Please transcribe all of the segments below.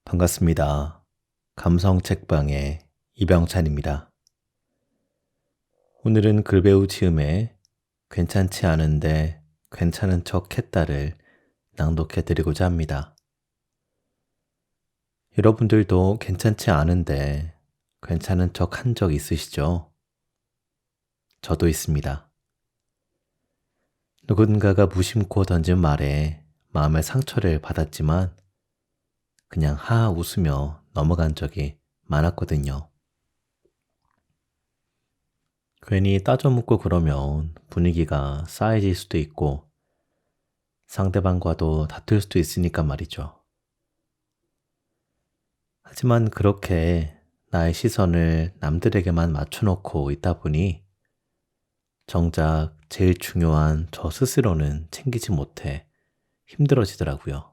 반갑습니다. 감성 책방의 이병찬입니다. 오늘은 글배우 지음의 괜찮지 않은데 괜찮은 척 했다를 낭독해 드리고자 합니다. 여러분들도 괜찮지 않은데 괜찮은 척 한 적 있으시죠? 저도 있습니다. 누군가가 무심코 던진 말에 마음의 상처를 받았지만 그냥 하하 웃으며 넘어간 적이 많았거든요. 괜히 따져 묻고 그러면 분위기가 싸해질 수도 있고 상대방과도 다툴 수도 있으니까 말이죠. 하지만 그렇게 나의 시선을 남들에게만 맞춰놓고 있다 보니 정작 제일 중요한 저 스스로는 챙기지 못해 힘들어지더라고요.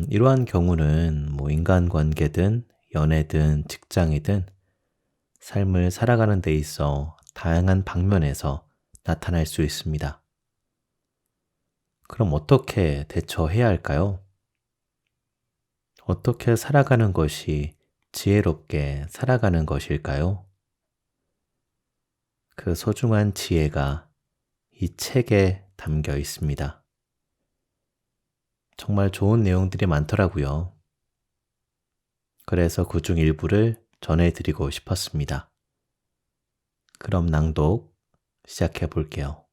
이러한 경우는 인간관계든 연애든 직장이든 삶을 살아가는 데 있어 다양한 방면에서 나타날 수 있습니다. 그럼 어떻게 대처해야 할까요? 어떻게 살아가는 것이 지혜롭게 살아가는 것일까요? 그 소중한 지혜가 이 책에 담겨 있습니다. 정말 좋은 내용들이 많더라고요. 그래서 그중 일부를 전해드리고 싶었습니다. 그럼 낭독 시작해 볼게요.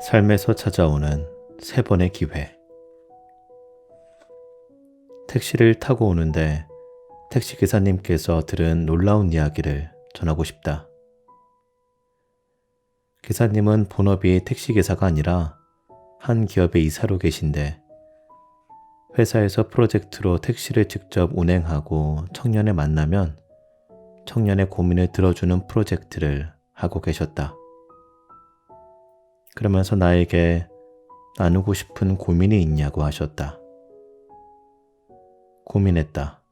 삶에서 찾아오는 세 번의 기회. 택시를 타고 오는데 택시 기사님께서 들은 놀라운 이야기를 전하고 싶다. 기사님은 본업이 택시기사가 아니라 한 기업의 이사로 계신데 회사에서 프로젝트로 택시를 직접 운행하고 청년을 만나면 청년의 고민을 들어주는 프로젝트를 하고 계셨다. 그러면서 나에게 나누고 싶은 고민이 있냐고 하셨다. 고민했다.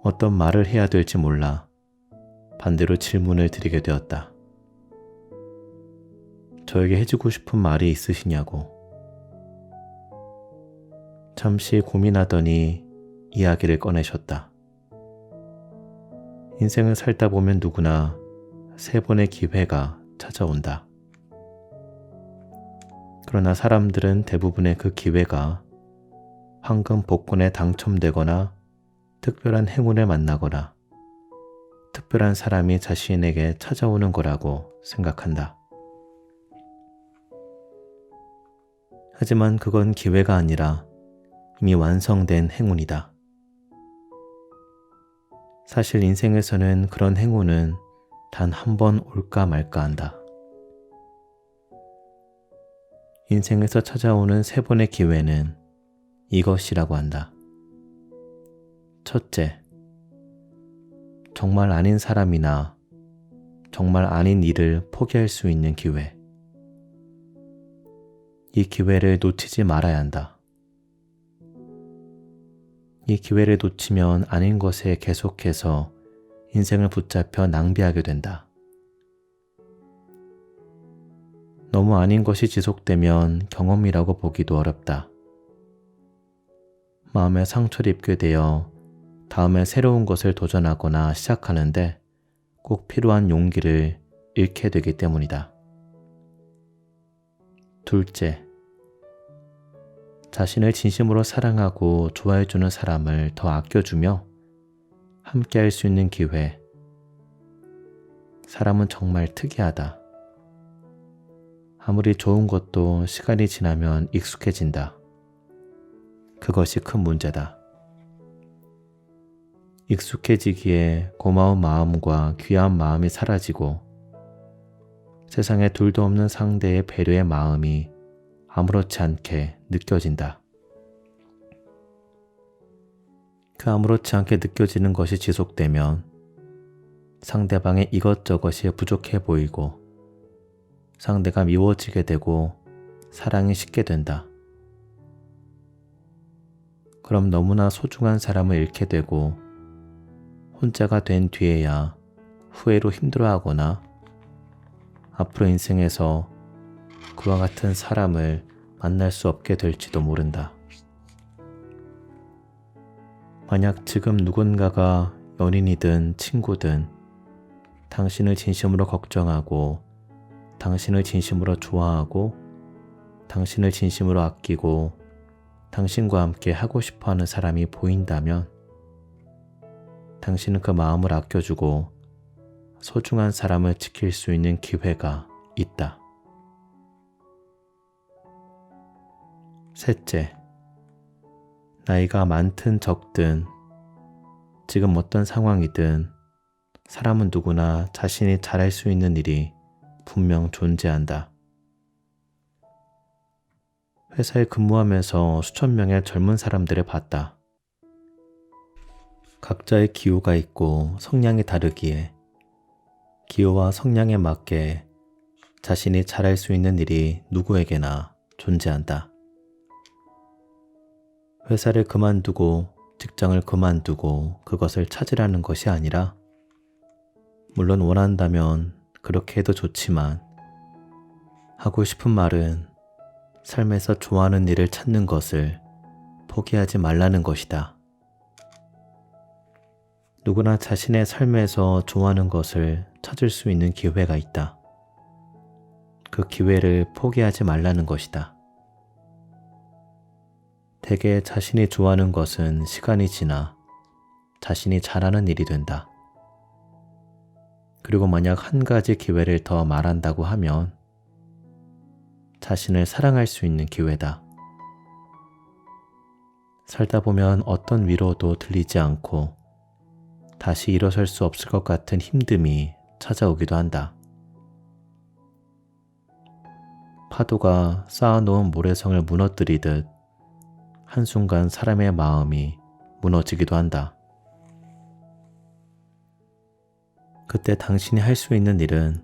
어떤 말을 해야 될지 몰라 반대로 질문을 드리게 되었다. 저에게 해주고 싶은 말이 있으시냐고. 잠시 고민하더니 이야기를 꺼내셨다. 인생을 살다 보면 누구나 세 번의 기회가 찾아온다. 그러나 사람들은 대부분의 그 기회가 황금 복권에 당첨되거나 특별한 행운을 만나거나 특별한 사람이 자신에게 찾아오는 거라고 생각한다. 하지만 그건 기회가 아니라 이미 완성된 행운이다. 사실 인생에서는 그런 행운은 단 한 번 올까 말까 한다. 인생에서 찾아오는 세 번의 기회는 이것이라고 한다. 첫째, 정말 아닌 사람이나 정말 아닌 일을 포기할 수 있는 기회. 이 기회를 놓치지 말아야 한다. 이 기회를 놓치면 아닌 것에 계속해서 인생을 붙잡혀 낭비하게 된다. 너무 아닌 것이 지속되면 경험이라고 보기도 어렵다. 마음에 상처를 입게 되어 다음에 새로운 것을 도전하거나 시작하는데 꼭 필요한 용기를 잃게 되기 때문이다. 둘째, 자신을 진심으로 사랑하고 좋아해주는 사람을 더 아껴주며 함께 할 수 있는 기회. 사람은 정말 특이하다. 아무리 좋은 것도 시간이 지나면 익숙해진다. 그것이 큰 문제다. 익숙해지기에 고마운 마음과 귀한 마음이 사라지고 세상에 둘도 없는 상대의 배려의 마음이 아무렇지 않게 느껴진다. 그 아무렇지 않게 느껴지는 것이 지속되면 상대방의 이것저것이 부족해 보이고 상대가 미워지게 되고 사랑이 식게 된다. 그럼 너무나 소중한 사람을 잃게 되고 혼자가 된 뒤에야 후회로 힘들어하거나 앞으로 인생에서 그와 같은 사람을 만날 수 없게 될지도 모른다. 만약 지금 누군가가 연인이든 친구든 당신을 진심으로 걱정하고 당신을 진심으로 좋아하고 당신을 진심으로 아끼고 당신과 함께 하고 싶어하는 사람이 보인다면 당신은 그 마음을 아껴주고 소중한 사람을 지킬 수 있는 기회가 있다. 셋째, 나이가 많든 적든 지금 어떤 상황이든 사람은 누구나 자신이 잘할 수 있는 일이 분명 존재한다. 회사에 근무하면서 수천 명의 젊은 사람들을 봤다. 각자의 기호가 있고 성향이 다르기에 기호와 성향에 맞게 자신이 잘할 수 있는 일이 누구에게나 존재한다. 회사를 그만두고 직장을 그만두고 그것을 찾으라는 것이 아니라 물론 원한다면 그렇게 해도 좋지만 하고 싶은 말은 삶에서 좋아하는 일을 찾는 것을 포기하지 말라는 것이다. 누구나 자신의 삶에서 좋아하는 것을 찾을 수 있는 기회가 있다. 그 기회를 포기하지 말라는 것이다. 대개 자신이 좋아하는 것은 시간이 지나 자신이 잘하는 일이 된다. 그리고 만약 한 가지 기회를 더 말한다고 하면 자신을 사랑할 수 있는 기회다. 살다 보면 어떤 위로도 들리지 않고 다시 일어설 수 없을 것 같은 힘듦이 찾아오기도 한다. 파도가 쌓아놓은 모래성을 무너뜨리듯 한순간 사람의 마음이 무너지기도 한다. 그때 당신이 할 수 있는 일은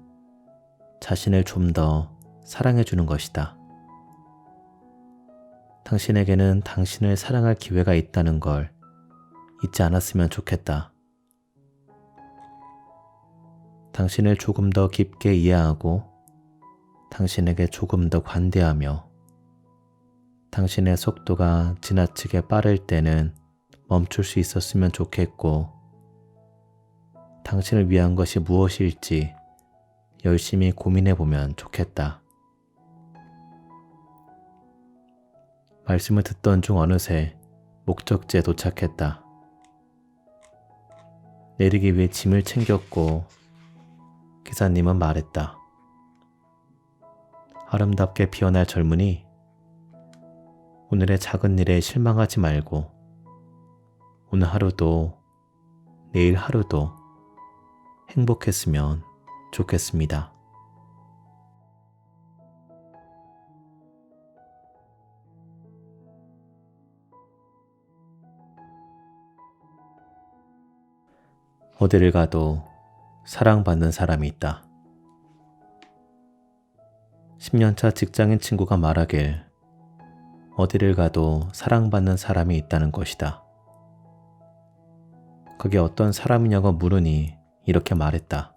자신을 좀 더 사랑해주는 것이다. 당신에게는 당신을 사랑할 기회가 있다는 걸 잊지 않았으면 좋겠다. 당신을 조금 더 깊게 이해하고 당신에게 조금 더 관대하며 당신의 속도가 지나치게 빠를 때는 멈출 수 있었으면 좋겠고 당신을 위한 것이 무엇일지 열심히 고민해보면 좋겠다. 말씀을 듣던 중 어느새 목적지에 도착했다. 내리기 위해 짐을 챙겼고 기사님은 말했다. 아름답게 피어날 젊은이, 오늘의 작은 일에 실망하지 말고 오늘 하루도 내일 하루도 행복했으면 좋겠습니다. 어디를 가도 사랑받는 사람이 있다. 10년차 직장인 친구가 말하길 어디를 가도 사랑받는 사람이 있다는 것이다. 그게 어떤 사람이냐고 물으니 이렇게 말했다.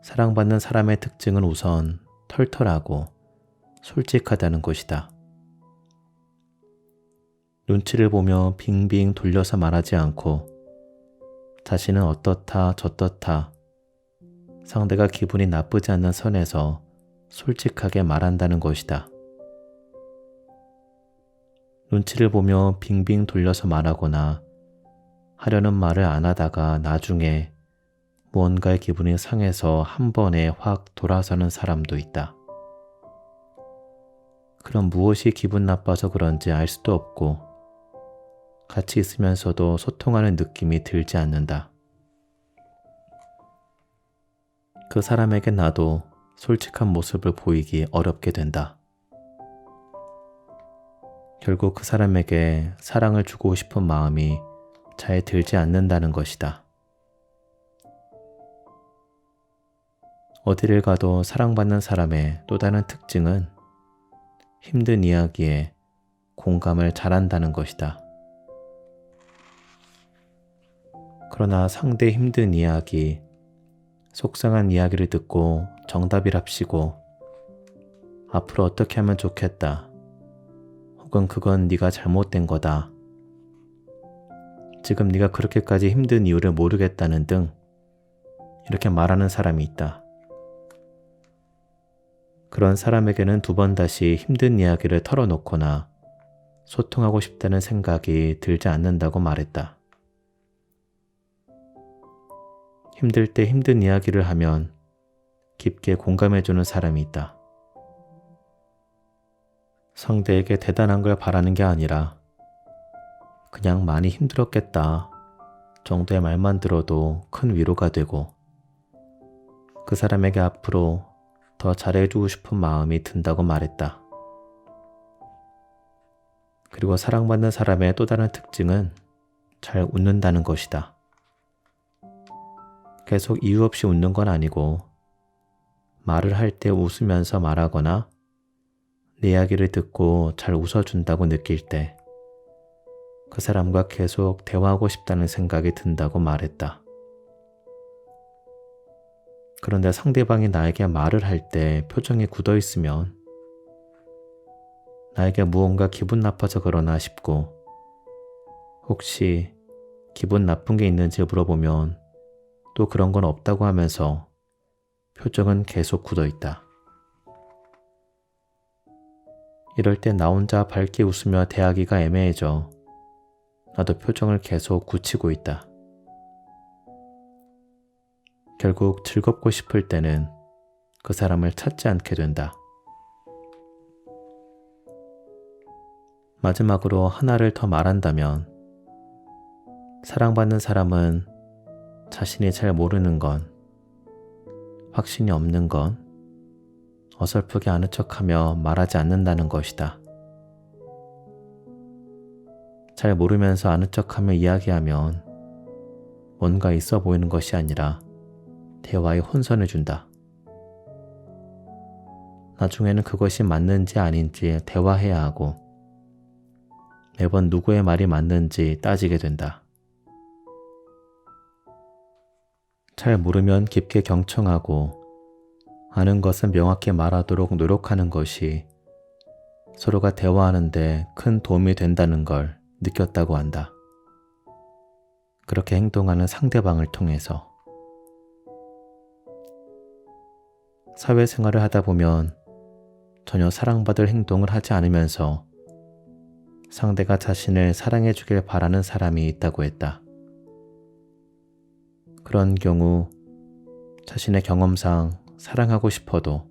사랑받는 사람의 특징은 우선 털털하고 솔직하다는 것이다. 눈치를 보며 빙빙 돌려서 말하지 않고 자신은 어떻다 저떻다 상대가 기분이 나쁘지 않는 선에서 솔직하게 말한다는 것이다. 눈치를 보며 빙빙 돌려서 말하거나 하려는 말을 안 하다가 나중에 무언가의 기분이 상해서 한 번에 확 돌아서는 사람도 있다. 그럼 무엇이 기분 나빠서 그런지 알 수도 없고 같이 있으면서도 소통하는 느낌이 들지 않는다. 그 사람에게 나도 솔직한 모습을 보이기 어렵게 된다. 결국 그 사람에게 사랑을 주고 싶은 마음이 잘 들지 않는다는 것이다. 어디를 가도 사랑받는 사람의 또 다른 특징은 힘든 이야기에 공감을 잘한다는 것이다. 그러나 상대의 힘든 이야기, 속상한 이야기를 듣고 정답이랍시고 앞으로 어떻게 하면 좋겠다. 혹은 그건 네가 잘못된 거다. 지금 네가 그렇게까지 힘든 이유를 모르겠다는 등 이렇게 말하는 사람이 있다. 그런 사람에게는 두 번 다시 힘든 이야기를 털어놓거나 소통하고 싶다는 생각이 들지 않는다고 말했다. 힘들 때 힘든 이야기를 하면 깊게 공감해주는 사람이 있다. 상대에게 대단한 걸 바라는 게 아니라 그냥 많이 힘들었겠다 정도의 말만 들어도 큰 위로가 되고 그 사람에게 앞으로 더 잘해주고 싶은 마음이 든다고 말했다. 그리고 사랑받는 사람의 또 다른 특징은 잘 웃는다는 것이다. 계속 이유 없이 웃는 건 아니고 말을 할 때 웃으면서 말하거나 내 이야기를 듣고 잘 웃어준다고 느낄 때 그 사람과 계속 대화하고 싶다는 생각이 든다고 말했다. 그런데 상대방이 나에게 말을 할 때 표정이 굳어 있으면 나에게 무언가 기분 나빠서 그러나 싶고 혹시 기분 나쁜 게 있는지 물어보면 또 그런 건 없다고 하면서 표정은 계속 굳어 있다. 이럴 때 나 혼자 밝게 웃으며 대하기가 애매해져 나도 표정을 계속 굳히고 있다. 결국 즐겁고 싶을 때는 그 사람을 찾지 않게 된다. 마지막으로 하나를 더 말한다면 사랑받는 사람은 자신이 잘 모르는 건, 확신이 없는 건 어설프게 아는 척하며 말하지 않는다는 것이다. 잘 모르면서 아는 척하며 이야기하면 뭔가 있어 보이는 것이 아니라 대화에 혼선을 준다. 나중에는 그것이 맞는지 아닌지 대화해야 하고 매번 누구의 말이 맞는지 따지게 된다. 잘 모르면 깊게 경청하고 아는 것은 명확히 말하도록 노력하는 것이 서로가 대화하는데 큰 도움이 된다는 걸 느꼈다고 한다. 그렇게 행동하는 상대방을 통해서 사회생활을 하다 보면 전혀 사랑받을 행동을 하지 않으면서 상대가 자신을 사랑해 주길 바라는 사람이 있다고 했다. 그런 경우 자신의 경험상 사랑하고 싶어도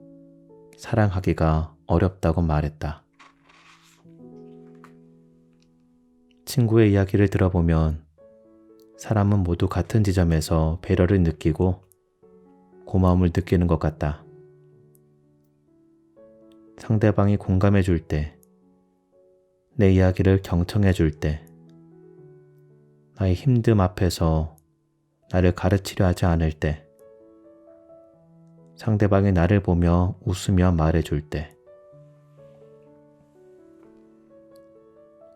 사랑하기가 어렵다고 말했다. 친구의 이야기를 들어보면 사람은 모두 같은 지점에서 배려를 느끼고 고마움을 느끼는 것 같다. 상대방이 공감해 줄 때, 내 이야기를 경청해 줄 때, 나의 힘듦 앞에서 나를 가르치려 하지 않을 때, 상대방이 나를 보며 웃으며 말해 줄 때,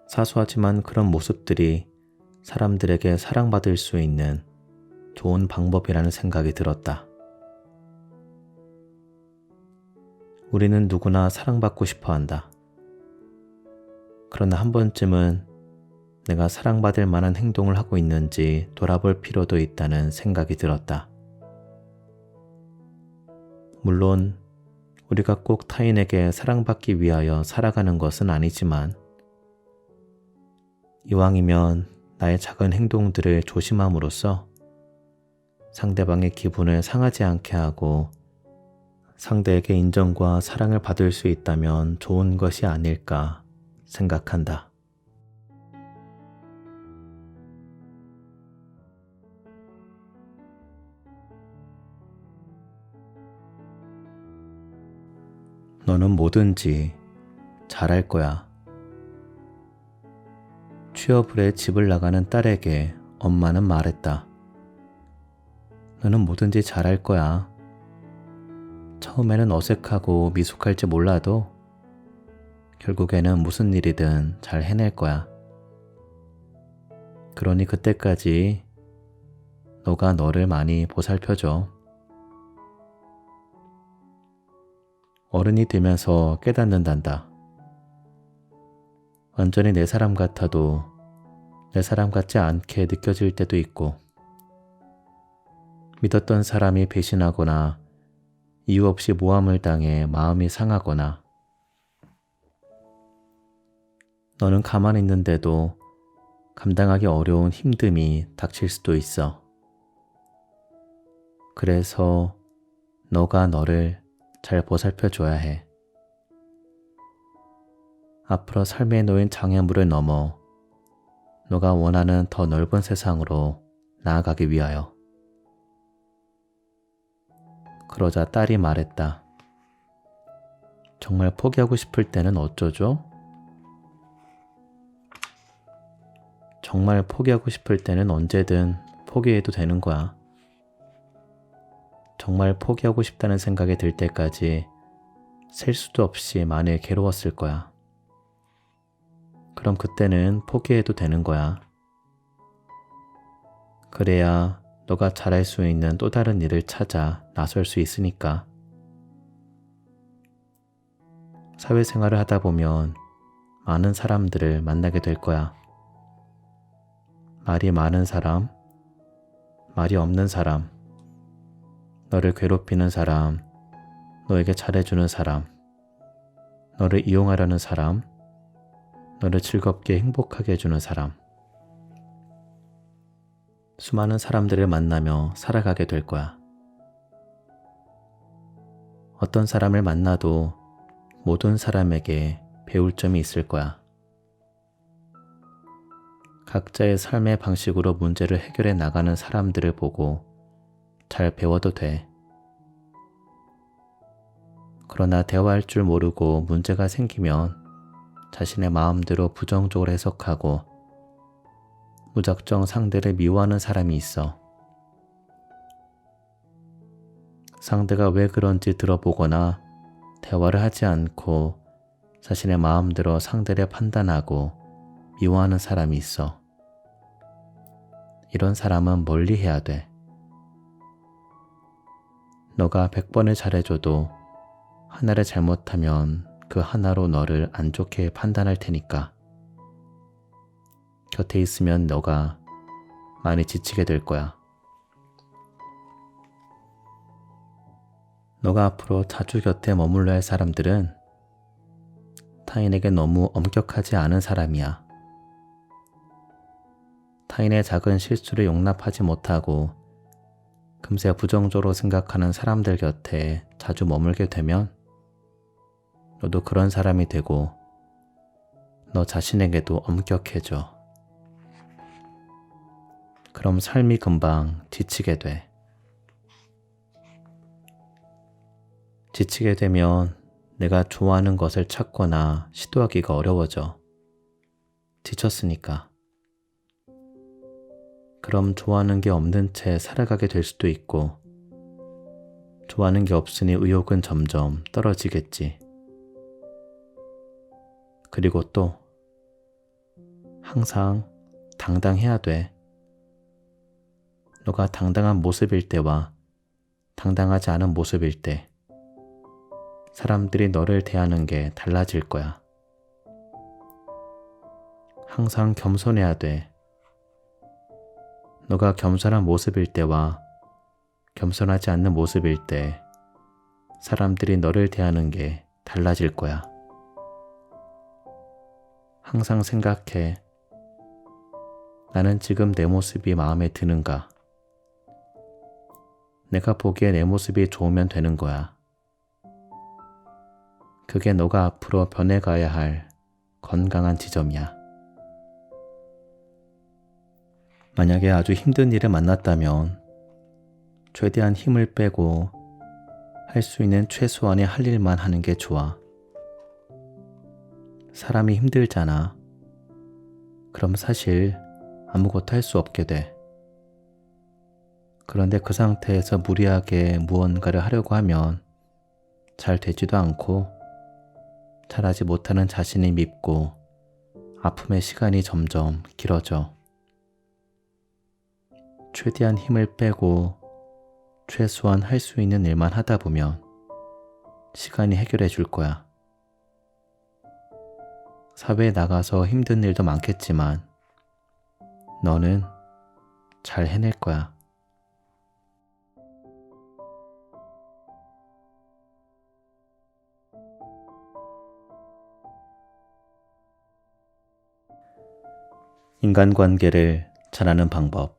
사소하지만 그런 모습들이 사람들에게 사랑받을 수 있는 좋은 방법이라는 생각이 들었다. 우리는 누구나 사랑받고 싶어 한다. 그러나 한 번쯤은 내가 사랑받을 만한 행동을 하고 있는지 돌아볼 필요도 있다는 생각이 들었다. 물론 우리가 꼭 타인에게 사랑받기 위하여 살아가는 것은 아니지만 이왕이면 나의 작은 행동들을 조심함으로써 상대방의 기분을 상하지 않게 하고 상대에게 인정과 사랑을 받을 수 있다면 좋은 것이 아닐까 생각한다. 너는 뭐든지 잘할 거야. 취업을 해 집을 나가는 딸에게 엄마는 말했다. 너는 뭐든지 잘할 거야. 처음에는 어색하고 미숙할지 몰라도 결국에는 무슨 일이든 잘 해낼 거야. 그러니 그때까지 너가 너를 많이 보살펴줘. 어른이 되면서 깨닫는단다. 완전히 내 사람 같아도 내 사람 같지 않게 느껴질 때도 있고, 믿었던 사람이 배신하거나 이유 없이 모함을 당해 마음이 상하거나, 너는 가만히 있는데도 감당하기 어려운 힘듦이 닥칠 수도 있어. 그래서 너가 너를 잘 보살펴줘야 해. 앞으로 삶에 놓인 장애물을 넘어 너가 원하는 더 넓은 세상으로 나아가기 위하여. 그러자 딸이 말했다. 정말 포기하고 싶을 때는 어쩌죠? 정말 포기하고 싶을 때는 언제든 포기해도 되는 거야. 정말 포기하고 싶다는 생각이 들 때까지 셀 수도 없이 많이 괴로웠을 거야. 그럼 그때는 포기해도 되는 거야. 그래야 너가 잘할 수 있는 또 다른 일을 찾아 나설 수 있으니까. 사회생활을 하다 보면 많은 사람들을 만나게 될 거야. 말이 많은 사람, 말이 없는 사람, 너를 괴롭히는 사람, 너에게 잘해주는 사람, 너를 이용하려는 사람, 너를 즐겁게 행복하게 해주는 사람. 수많은 사람들을 만나며 살아가게 될 거야. 어떤 사람을 만나도 모든 사람에게 배울 점이 있을 거야. 각자의 삶의 방식으로 문제를 해결해 나가는 사람들을 보고 잘 배워도 돼. 그러나 대화할 줄 모르고 문제가 생기면 자신의 마음대로 부정적으로 해석하고 무작정 상대를 미워하는 사람이 있어. 상대가 왜 그런지 들어보거나 대화를 하지 않고 자신의 마음대로 상대를 판단하고 미워하는 사람이 있어. 이런 사람은 멀리해야 돼. 너가 100번을 잘해줘도 하나를 잘못하면 그 하나로 너를 안 좋게 판단할 테니까. 곁에 있으면 너가 많이 지치게 될 거야. 너가 앞으로 자주 곁에 머물러 할 사람들은 타인에게 너무 엄격하지 않은 사람이야. 타인의 작은 실수를 용납하지 못하고 금세 부정적으로 생각하는 사람들 곁에 자주 머물게 되면 너도 그런 사람이 되고 너 자신에게도 엄격해져. 그럼 삶이 금방 지치게 돼. 지치게 되면 내가 좋아하는 것을 찾거나 시도하기가 어려워져. 지쳤으니까. 그럼 좋아하는 게 없는 채 살아가게 될 수도 있고, 좋아하는 게 없으니 의욕은 점점 떨어지겠지. 그리고 또 항상 당당해야 돼. 너가 당당한 모습일 때와 당당하지 않은 모습일 때 사람들이 너를 대하는 게 달라질 거야. 항상 겸손해야 돼. 너가 겸손한 모습일 때와 겸손하지 않는 모습일 때 사람들이 너를 대하는 게 달라질 거야. 항상 생각해. 나는 지금 내 모습이 마음에 드는가? 내가 보기에 내 모습이 좋으면 되는 거야. 그게 너가 앞으로 변해가야 할 건강한 지점이야. 만약에 아주 힘든 일을 만났다면 최대한 힘을 빼고 할 수 있는 최소한의 할 일만 하는 게 좋아. 사람이 힘들잖아. 그럼 사실 아무것도 할 수 없게 돼. 그런데 그 상태에서 무리하게 무언가를 하려고 하면 잘 되지도 않고 잘하지 못하는 자신이 밉고 아픔의 시간이 점점 길어져. 최대한 힘을 빼고 최소한 할 수 있는 일만 하다 보면 시간이 해결해 줄 거야. 사회에 나가서 힘든 일도 많겠지만 너는 잘 해낼 거야. 인간관계를 잘하는 방법.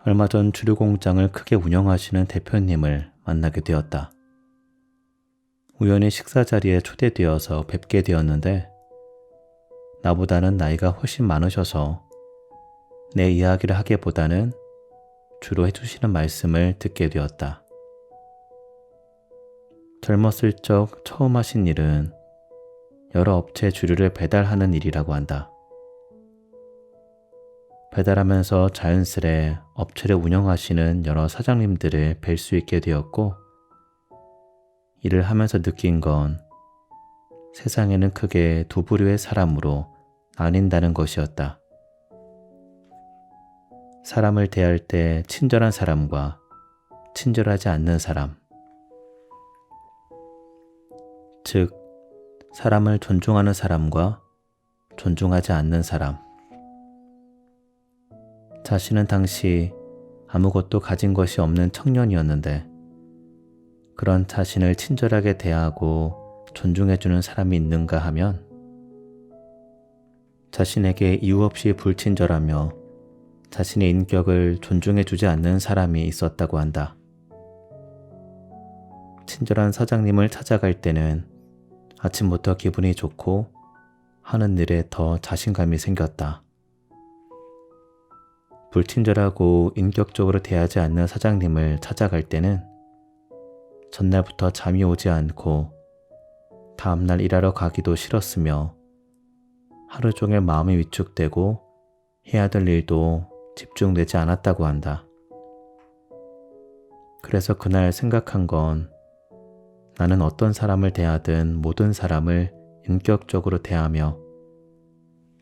얼마 전 주류 공장을 크게 운영하시는 대표님을 만나게 되었다. 우연히 식사 자리에 초대되어서 뵙게 되었는데 나보다는 나이가 훨씬 많으셔서 내 이야기를 하기보다는 주로 해주시는 말씀을 듣게 되었다. 젊었을 적 처음 하신 일은 여러 업체 주류를 배달하는 일이라고 한다. 배달하면서 자연스레 업체를 운영하시는 여러 사장님들을 뵐 수 있게 되었고, 일을 하면서 느낀 건 세상에는 크게 두 부류의 사람으로 나뉜다는 것이었다. 사람을 대할 때 친절한 사람과 친절하지 않는 사람. 즉, 사람을 존중하는 사람과 존중하지 않는 사람. 자신은 당시 아무것도 가진 것이 없는 청년이었는데 그런 자신을 친절하게 대하고 존중해주는 사람이 있는가 하면 자신에게 이유 없이 불친절하며 자신의 인격을 존중해주지 않는 사람이 있었다고 한다. 친절한 사장님을 찾아갈 때는 아침부터 기분이 좋고 하는 일에 더 자신감이 생겼다. 불친절하고 인격적으로 대하지 않는 사장님을 찾아갈 때는 전날부터 잠이 오지 않고 다음날 일하러 가기도 싫었으며 하루 종일 마음이 위축되고 해야 될 일도 집중되지 않았다고 한다. 그래서 그날 생각한 건 나는 어떤 사람을 대하든 모든 사람을 인격적으로 대하며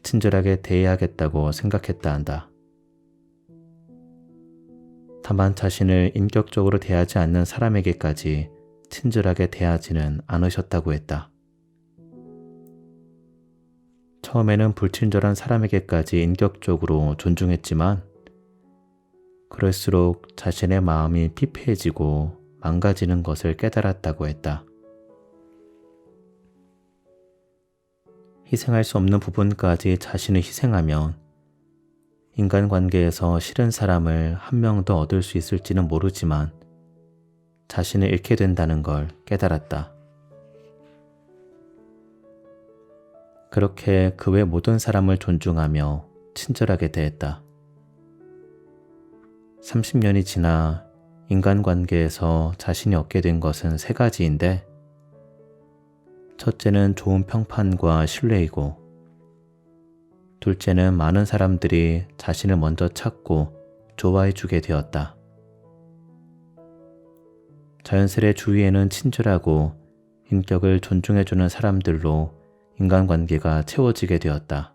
친절하게 대해야겠다고 생각했다 한다. 다만 자신을 인격적으로 대하지 않는 사람에게까지 친절하게 대하지는 않으셨다고 했다. 처음에는 불친절한 사람에게까지 인격적으로 존중했지만 그럴수록 자신의 마음이 피폐해지고 망가지는 것을 깨달았다고 했다. 희생할 수 없는 부분까지 자신을 희생하면 인간관계에서 싫은 사람을 한 명 더 얻을 수 있을지는 모르지만 자신을 잃게 된다는 걸 깨달았다. 그렇게 그 외 모든 사람을 존중하며 친절하게 대했다. 30년이 지나 인간관계에서 자신이 얻게 된 것은 3가지인데 첫째는 좋은 평판과 신뢰이고 둘째는 많은 사람들이 자신을 먼저 찾고 좋아해 주게 되었다. 자연스레 주위에는 친절하고 인격을 존중해 주는 사람들로 인간관계가 채워지게 되었다.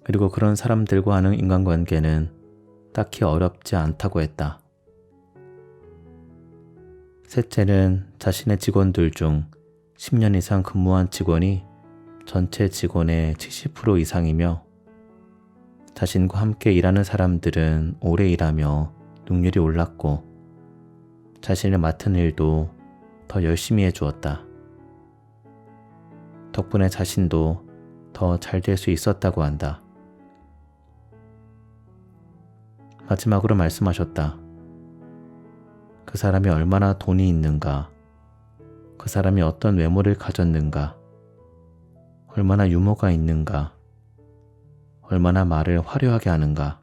그리고 그런 사람들과 하는 인간관계는 딱히 어렵지 않다고 했다. 셋째는 자신의 직원들 중 10년 이상 근무한 직원이 전체 직원의 70% 이상이며 자신과 함께 일하는 사람들은 오래 일하며 능률이 올랐고 자신을 맡은 일도 더 열심히 해주었다. 덕분에 자신도 더 잘 될 수 있었다고 한다. 마지막으로 말씀하셨다. 그 사람이 얼마나 돈이 있는가, 그 사람이 어떤 외모를 가졌는가, 얼마나 유머가 있는가, 얼마나 말을 화려하게 하는가.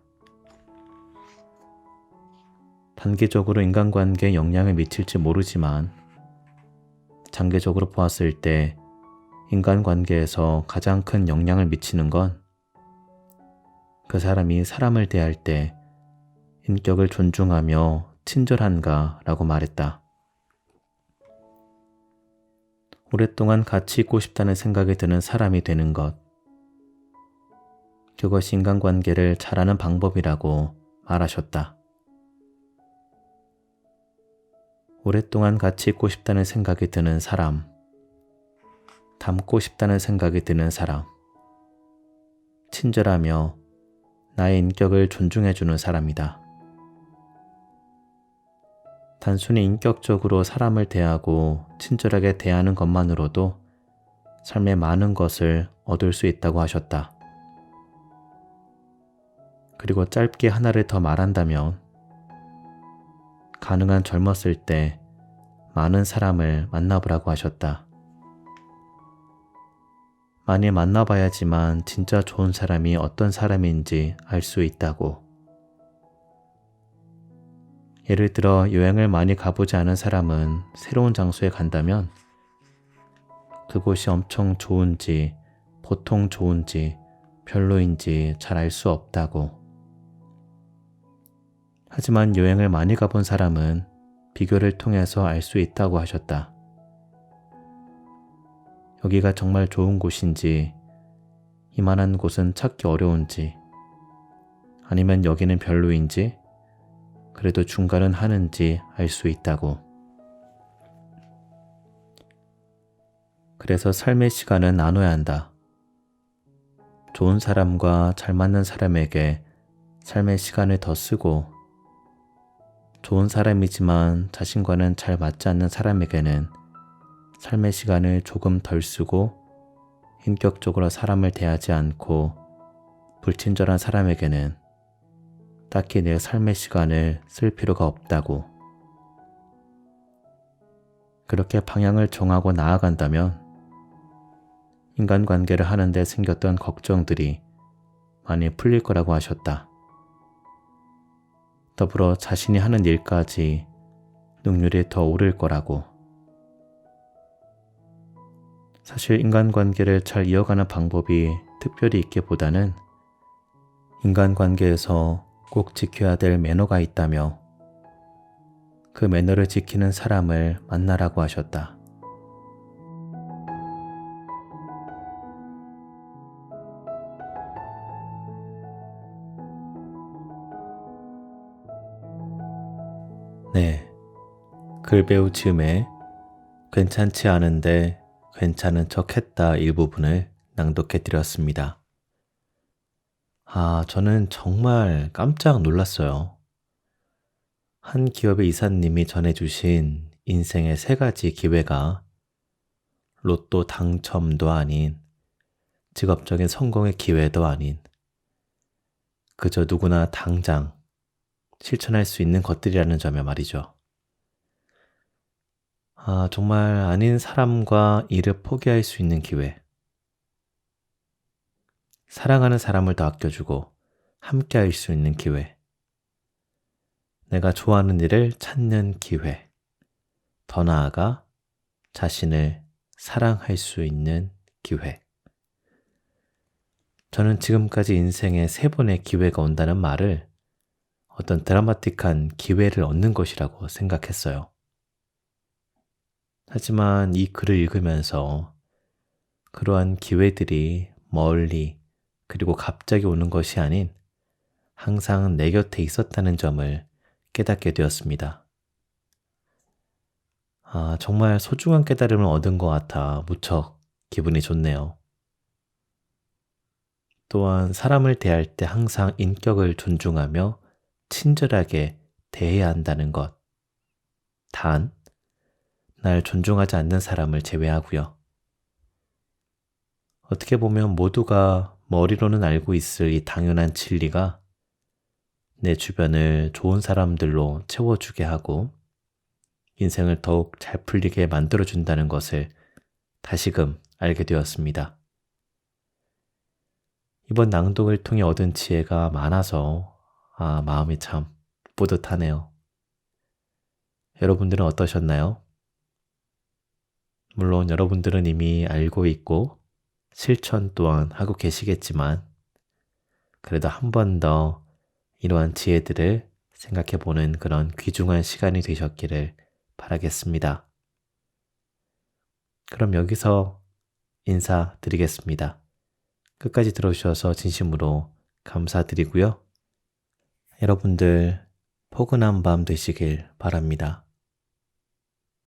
단기적으로 인간관계에 영향을 미칠지 모르지만 장기적으로 보았을 때 인간관계에서 가장 큰 영향을 미치는 건 그 사람이 사람을 대할 때 인격을 존중하며 친절한가 라고 말했다. 오랫동안 같이 있고 싶다는 생각이 드는 사람이 되는 것. 그것이 인간관계를 잘하는 방법이라고 말하셨다. 오랫동안 같이 있고 싶다는 생각이 드는 사람, 닮고 싶다는 생각이 드는 사람, 친절하며 나의 인격을 존중해주는 사람이다. 단순히 인격적으로 사람을 대하고 친절하게 대하는 것만으로도 삶의 많은 것을 얻을 수 있다고 하셨다. 그리고 짧게 하나를 더 말한다면 가능한 젊었을 때 많은 사람을 만나보라고 하셨다. 많이 만나봐야지만 진짜 좋은 사람이 어떤 사람인지 알 수 있다고. 예를 들어 여행을 많이 가보지 않은 사람은 새로운 장소에 간다면 그곳이 엄청 좋은지, 보통 좋은지, 별로인지 잘 알 수 없다고. 하지만 여행을 많이 가본 사람은 비교를 통해서 알 수 있다고 하셨다. 여기가 정말 좋은 곳인지, 이만한 곳은 찾기 어려운지, 아니면 여기는 별로인지, 그래도 중간은 하는지 알 수 있다고. 그래서 삶의 시간은 나눠야 한다. 좋은 사람과 잘 맞는 사람에게 삶의 시간을 더 쓰고, 좋은 사람이지만 자신과는 잘 맞지 않는 사람에게는 삶의 시간을 조금 덜 쓰고 인격적으로 사람을 대하지 않고 불친절한 사람에게는 딱히 내 삶의 시간을 쓸 필요가 없다고. 그렇게 방향을 정하고 나아간다면 인간관계를 하는데 생겼던 걱정들이 많이 풀릴 거라고 하셨다. 더불어 자신이 하는 일까지 능률이 더 오를 거라고. 사실 인간관계를 잘 이어가는 방법이 특별히 있기보다는 인간관계에서 꼭 지켜야 될 매너가 있다며 그 매너를 지키는 사람을 만나라고 하셨다. 네, 글배우 즈음에 괜찮지 않은데 괜찮은 척 했다 일부분을 낭독해 드렸습니다. 저는 정말 깜짝 놀랐어요. 한 기업의 이사님이 전해주신 인생의 3가지 기회가 로또 당첨도 아닌 직업적인 성공의 기회도 아닌 그저 누구나 당장 실천할 수 있는 것들이라는 점에 말이죠. 정말 아닌 사람과 일을 포기할 수 있는 기회. 사랑하는 사람을 더 아껴주고 함께 할 수 있는 기회. 내가 좋아하는 일을 찾는 기회. 더 나아가 자신을 사랑할 수 있는 기회. 저는 지금까지 인생에 3번의 기회가 온다는 말을 어떤 드라마틱한 기회를 얻는 것이라고 생각했어요. 하지만 이 글을 읽으면서 그러한 기회들이 멀리 그리고 갑자기 오는 것이 아닌 항상 내 곁에 있었다는 점을 깨닫게 되었습니다. 정말 소중한 깨달음을 얻은 것 같아 무척 기분이 좋네요. 또한 사람을 대할 때 항상 인격을 존중하며 친절하게 대해야 한다는 것. 단, 날 존중하지 않는 사람을 제외하고요. 어떻게 보면 모두가 머리로는 알고 있을 이 당연한 진리가 내 주변을 좋은 사람들로 채워주게 하고 인생을 더욱 잘 풀리게 만들어준다는 것을 다시금 알게 되었습니다. 이번 낭독을 통해 얻은 지혜가 많아서 마음이 참 뿌듯하네요. 여러분들은 어떠셨나요? 물론 여러분들은 이미 알고 있고 실천 또한 하고 계시겠지만 그래도 한 번 더 이러한 지혜들을 생각해보는 그런 귀중한 시간이 되셨기를 바라겠습니다. 그럼 여기서 인사드리겠습니다. 끝까지 들어주셔서 진심으로 감사드리고요. 여러분들 포근한 밤 되시길 바랍니다.